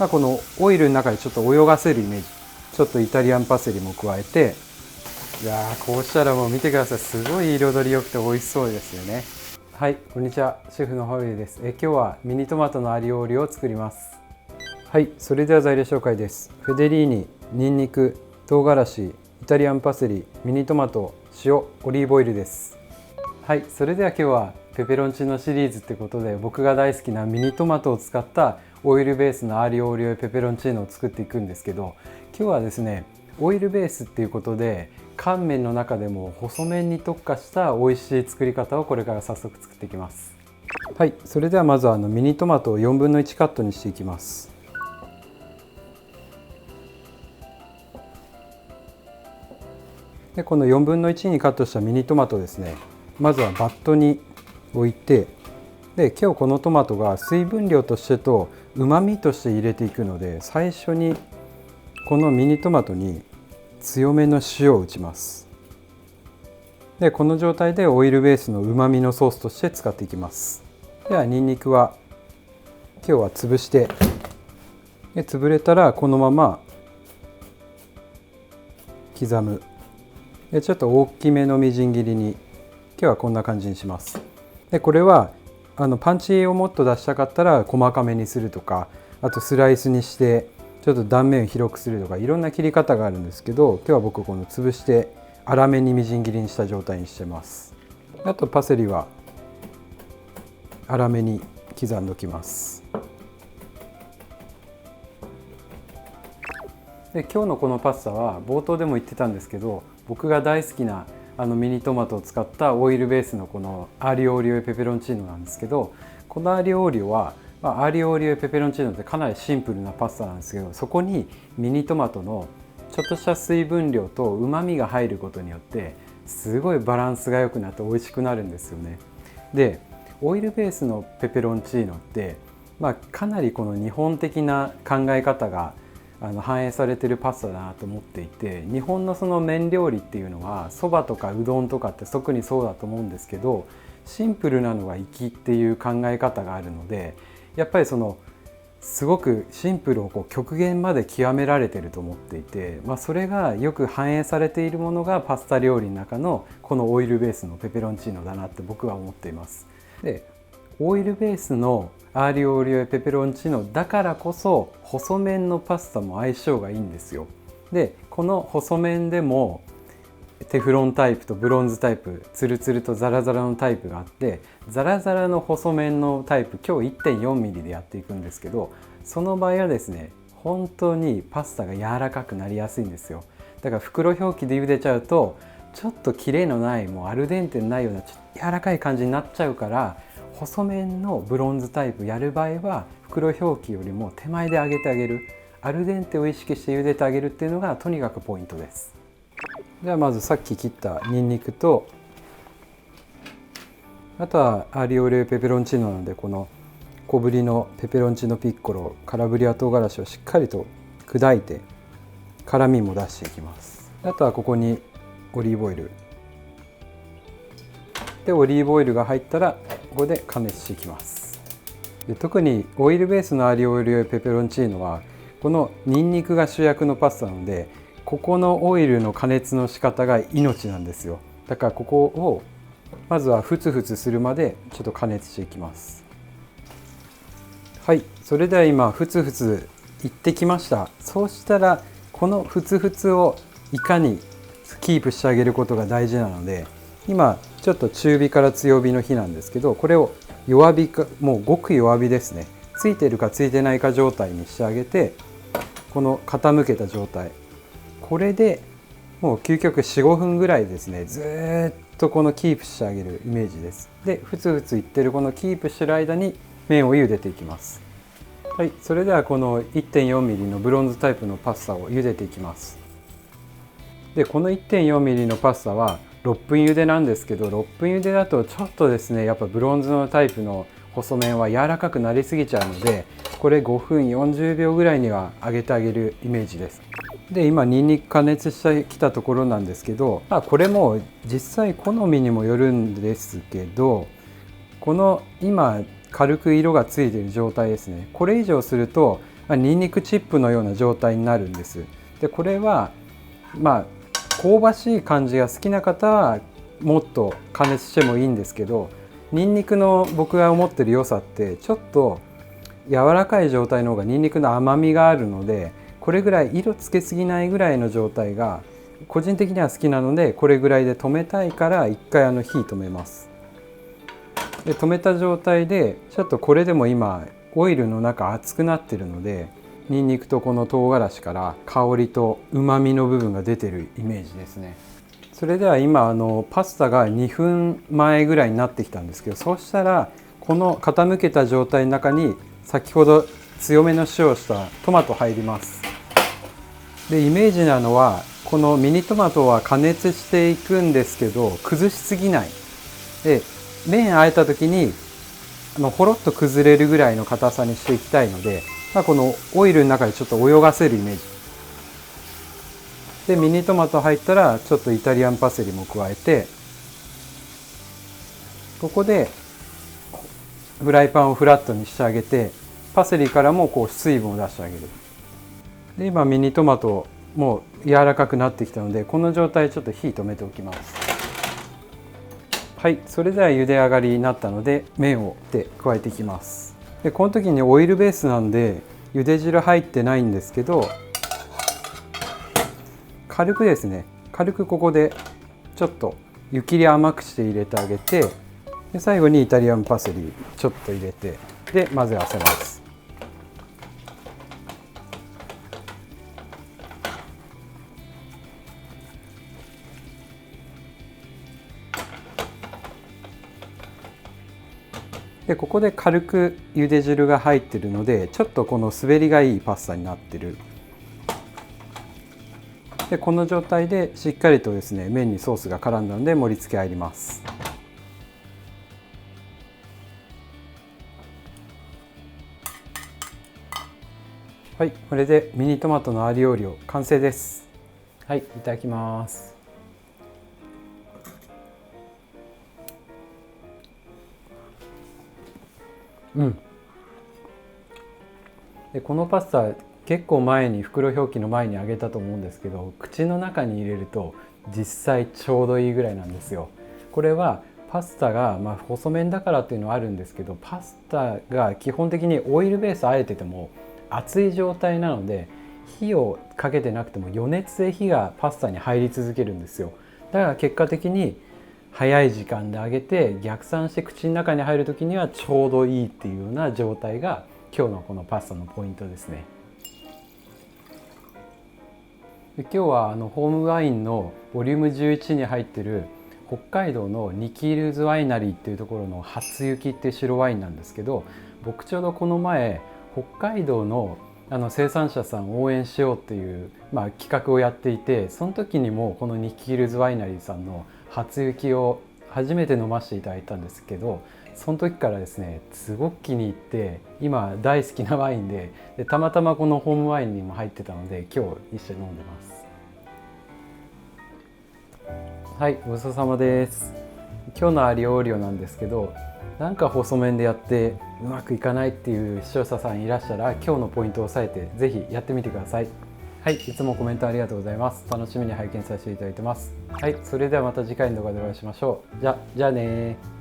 このオイルの中でちょっと泳がせるイメージ、ちょっとイタリアンパセリも加えて、いやー、こうしたらもう見てください、すごい彩り良くて美味しそうですよね。はい、こんにちは、シェフのホイルです。今日はミニトマトのアリオーリを作ります。はい、それでは材料紹介です。フェデリーニ、ニンニク、唐辛子、イタリアンパセリ、ミニトマト、塩、オリーブオイルです。はい、それでは今日はペペロンチーノシリーズってことで、僕が大好きなミニトマトを使ったオイルベースのアーリオオリオペペロンチーノを作っていくんですけど、今日はですね、オイルベースっていうことで乾麺の中でも細麺に特化した美味しい作り方をこれから早速作っていきます。はい、それではまずミニトマトを1/4分の1カットにしていきます。でこの1/4分の1にカットしたミニトマトですね、まずはバットに置いて、で今日このトマトが水分量としてとうまみとして入れていくので、最初にこのミニトマトに強めの塩を打ちます。でこの状態でオイルベースのうまみのソースとして使っていきます。ではニンニクは今日は潰して、で潰れたらこのまま刻む。でちょっと大きめのみじん切りに今日はこんな感じにします。でこれはパンチをもっと出したかったら細かめにするとか、あとスライスにしてちょっと断面を広くするとか、いろんな切り方があるんですけど、今日は僕この潰して粗めにみじん切りにした状態にしてます。あとパセリは粗めに刻んでおきます。で今日のこのパスタは冒頭でも言ってたんですけど、僕が大好きなミニトマトを使ったオイルベースのこのアーリオオリオペペロンチーノなんですけど、このアーリオオリオは、アーリオオリオペペロンチーノってかなりシンプルなパスタなんですけど、そこにミニトマトのちょっとした水分量とうまみが入ることによってすごいバランスが良くなって美味しくなるんですよね。でオイルベースのペペロンチーノって、かなりこの日本的な考え方が反映されてるパスタだなと思っていて、日本のその麺料理っていうのはそばとかうどんとかって特にそうだと思うんですけど、シンプルなのが粋っていう考え方があるので、やっぱりすごくシンプルを極限まで極められてると思っていて、それがよく反映されているものがパスタ料理の中のこのオイルベースのペペロンチーノだなって僕は思っています。でオイルベースのアーリオオリオペペロンチーノだからこそ細麺のパスタも相性がいいんですよ。でこの細麺でもテフロンタイプとブロンズタイプ、ツルツルとザラザラのタイプがあって、ザラザラの細麺のタイプ今日 1.4 ミリでやっていくんですけど、その場合はですね、本当にパスタが柔らかくなりやすいんですよ。だから袋表記で茹でちゃうとちょっとキレのない、もうアルデンテのないようなちょっと柔らかい感じになっちゃうから、細麺のブロンズタイプやる場合は袋表記よりも手前で揚げてあげる、アルデンテを意識して茹でてあげるっていうのがとにかくポイントです。ではまずさっき切ったニンニクと、あとはアーリオオリオペペロンチーノなので、この小ぶりのペペロンチーノピッコロ、カラブリア唐辛子をしっかりと砕いて辛みも出していきます。あとはここにオリーブオイルで、オリーブオイルが入ったらここで加熱していきます。で特にオイルベースのアーリオオリオペペロンチーノはこのニンニクが主役のパスタなので、ここのオイルの加熱の仕方が命なんですよ。だからここをまずはフツフツするまでちょっと加熱していきます。はい、それでは今フツフツいってきました。そうしたらこのフツフツをいかにキープしてあげることが大事なので、今ちょっと中火から強火の火なんですけど、これを弱火か、もうごく弱火ですね、ついてるかついてないか状態にしてあげて、この傾けた状態、これでもう究極 4,5 分ぐらいですね、ずっとこのキープしてあげるイメージです。でふつふついってるこのキープしてる間に麺を茹でていきます。はい、それではこの 1.4 ミリのブロンズタイプのパスタを茹でていきます。でこの 1.4 ミリのパスタは6分茹でなんですけど、6分茹でだとちょっとですね、やっぱブロンズのタイプの細麺は柔らかくなりすぎちゃうので、これ5分40秒ぐらいには揚げてあげるイメージです。で今ニンニク加熱してきたところなんですけど、これも実際好みにもよるんですけど、この今軽く色がついている状態ですね、これ以上するとニンニクチップのような状態になるんです。でこれは香ばしい感じが好きな方はもっと加熱してもいいんですけど、ニンニクの僕が思ってる良さってちょっと柔らかい状態の方がニンニクの甘みがあるので、これぐらい色つけすぎないぐらいの状態が個人的には好きなので、これぐらいで止めたいから一回火止めます。で止めた状態でちょっとこれでも今オイルの中熱くなってるので、ニンニクとこの唐辛子から香りとうまみの部分が出てるイメージですね。それでは今パスタが2分前ぐらいになってきたんですけど、そうしたらこの傾けた状態の中に先ほど強めの塩をしたトマト入ります。でイメージなのはこのミニトマトは加熱していくんですけど崩しすぎないで、麺あえた時にほろっと崩れるぐらいの硬さにしていきたいので、このオイルの中でちょっと泳がせるイメージで、ミニトマト入ったらちょっとイタリアンパセリも加えて、ここでフライパンをフラットにしてあげて、パセリからもこう水分を出してあげる。で今ミニトマトもう柔らかくなってきたので、この状態ちょっと火止めておきます。はい、それでは茹で上がりになったので麺を加えていきます。でこの時にオイルベースなんで茹で汁入ってないんですけど、軽くですね、軽くここでちょっと湯切り甘くして入れてあげて、で最後にイタリアンパセリちょっと入れて、で混ぜ合わせます。でここで軽く茹で汁が入ってるので、ちょっとこの滑りがいいパスタになってる。でこの状態でしっかりとですね麺にソースが絡んだので盛り付け入ります。はい、これでミニトマトのアリオリオ完成です。はい、いただきます。でこのパスタ結構前に袋表記の前にあげたと思うんですけど、口の中に入れると実際ちょうどいいぐらいなんですよ。これはパスタが細麺だからっていうのはあるんですけど、パスタが基本的にオイルベースあえてても熱い状態なので、火をかけてなくても余熱で火がパスタに入り続けるんですよ。だから結果的に早い時間で揚げて逆算して口の中に入る時にはちょうどいいっていうような状態が今日のこのパスタのポイントですね。で今日はホームワインのボリューム11に入ってる北海道のニキールズワイナリーっていうところの初雪っていう白ワインなんですけど、僕ちょうどこの前北海道の生産者さんを応援しようっていう、企画をやっていて、その時にもこのニキールズワイナリーさんの初雪を初めて飲ませていただいたんですけど、その時からですねすごく気に入って今大好きなワインで、たまたまこのホームワインにも入ってたので今日一緒に飲んでます。はい、ごちそうさまです。今日のアリオーリオなんですけど、なんか細麺でやってうまくいかないっていう視聴者さんいらっしゃら、今日のポイントを押さえてぜひやってみてください。はい、いつもコメントありがとうございます。楽しみに拝見させていただいてます。はい、それではまた次回の動画でお会いしましょう。じゃあねー。